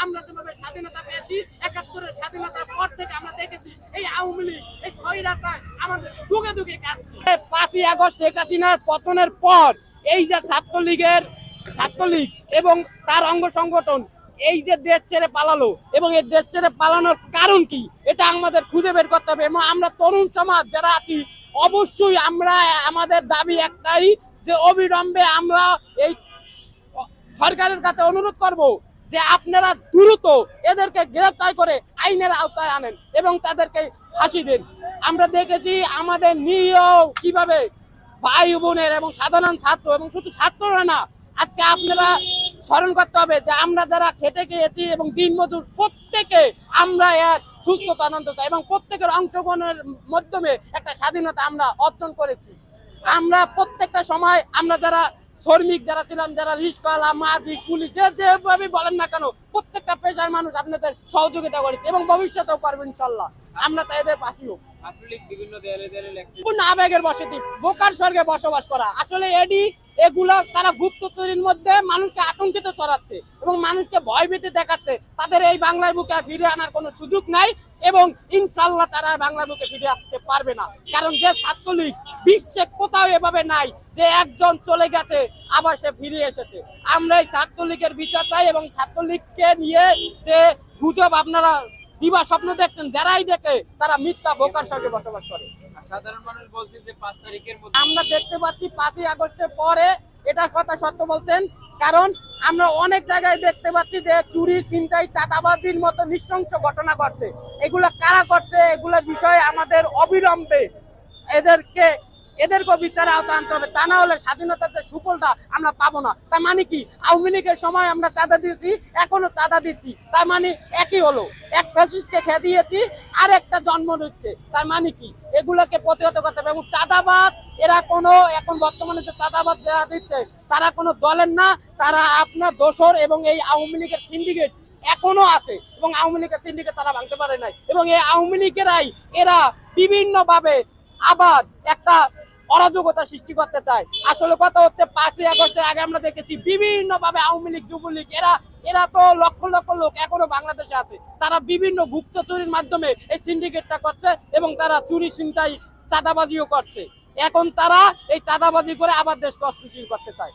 আমরা যেভাবে স্বাধীনতা পেয়েছি, ৭১-এর স্বাধীনতার পর থেকে আমরা দেখেছি এই আওয়ামী লীগ, এই খয়রাতা আমাদের দুগে দুগে কাটছে। ৫ই আগস্ট শেখ হাসিনার পতনের পর এই যে ছাত্রলীগ এবং তার অঙ্গ সংগঠন এই যে দেশ ছেড়ে পালালো, এবং এই দেশ ছেড়ে পালানোর কারণ কি এটা আমাদের খুঁজে বের করতে হবে। এবং আমরা তরুণ সমাজ যারা আছি, অবশ্যই আমরা আমাদের দাবি একটাই, যে অবিলম্বে আমরা এই সরকারের কাছে অনুরোধ করব যে আপনারা দ্রুত এদেরকে গ্রেফতার করে আইনের আওতায় আনেন এবং তাদেরকে ফাঁসি দেন। আমরা দেখেছি আমাদের নিরীহ কিভাবে ভাই বোনের এবং সাধারণ ছাত্র, এবং শুধু ছাত্ররা না, আজকে আপনারা স্মরণ করতে হবে যে আমরা যারা খেটে খেয়েছি এবং দিনমজুর, প্রত্যেকে আমরা এর সুস্থতা আনন্দ চাই এবং প্রত্যেকের অংশগ্রহণের মাধ্যমে একটা স্বাধীনতা আমরা অর্জন করেছি। আমরা প্রত্যেকটা সময় আমরা যারা শ্রমিক যারা ছিলাম, যারা রিস্কাওয়ালা, মাঝি, কুলি, যেভাবে বলেন না কেন, প্রত্যেকটা পেশার মানুষ আপনাদের সহযোগিতা করেছে এবং ভবিষ্যতেও পারবেন ইনশাল্লাহ। আমরা তো এদের পাশিও। আবেগের বসতি, বোকার স্বর্গে বসবাস করা, আসলে এগুলো তারা গুপ্তচুরির মধ্যে মানুষকে আতঙ্কিত ছড়াচ্ছে এবং মানুষকে ভয়ভীতি দেখাচ্ছে। তাদের এই বাংলার বুকে ফিরে আনার কোনো সুযোগ নাই এবং ইনশাল্লাহ তারা বাংলার বুকে ফিরে আসতে পারবে না। কারণ যে ছাত্রলীগ বিশ্বে কোথাও এভাবে নাই যে একজন চলে গেছে আবার সে ফিরে এসেছে। আমরা এই ছাত্রলীগের বিচার চাই এবং ছাত্রলীগকে নিয়ে যে গুজব আপনারা দিবা স্বপ্ন দেখছেন, যারাই দেখে তারা মিথ্যা বোকার সঙ্গে বসবাস করে। সাধারণ মানুষ বলছে যে 5 তারিখের মধ্যে আমরা দেখতে পাচ্ছি 5ই আগস্টের পরে এটা কথা সত্য বলছেন, কারণ আমরা অনেক জায়গায় দেখতে পাচ্ছি যে চুরি, ছিনতাই, চাঁদাবাজির মতো নৃশংস ঘটনা ঘটছে। এগুলা কারা করছে, এগুলোর বিষয়ে আমাদের অবিলম্বে এদেরকে বিচারে আওতা আনতে হবে। তা না হলে স্বাধীনতার যে সুফলটা আমরা পাবো না। তার মানে কি, আওয়ামী লীগের সময় আমরা চাঁদা দিয়েছি, এখনো চাঁদা দিচ্ছি, তার মানে একই হলো। এক ফ্যাসিস্টকে খেয়ে দিয়েছি, আর একটা জন্ম নিচ্ছে, তার মানে কি, এগুলোকে প্রতিহত করতে হবে। এবং চাঁদাবাজ এরা এখন বর্তমানে যে চাঁদাবাজ দেওয়া দিচ্ছে, তারা কোনো দলের না, তারা আপনার দোসর এবং এই আওয়ামী লীগের সিন্ডিকেট এখনো আছে এবং আওয়ামী লীগের সিন্ডিকেট তারা ভাঙতে পারে নাই। এবং এই আওয়ামী লীগেরাই এরা বিভিন্ন ভাবে আবার একটা অরাজকতা সৃষ্টি করতে চায়। আসলে কথা হচ্ছে 5ই আগস্টের আগে আমরা দেখেছি বিভিন্ন ভাবে আওয়ামী লীগ, যুবলীগ এরা তো লক্ষ লক্ষ লোক এখনো বাংলাদেশে আছে, তারা বিভিন্ন গুপ্ত চুরির মাধ্যমে এই সিন্ডিকেটটা করছে এবং তারা চুরি, ছিনতাই, চাঁদাবাজিও করছে। এখন তারা এই চাঁদাবাজি করে আবার দেশকে অস্থিতিশীল করতে চায়।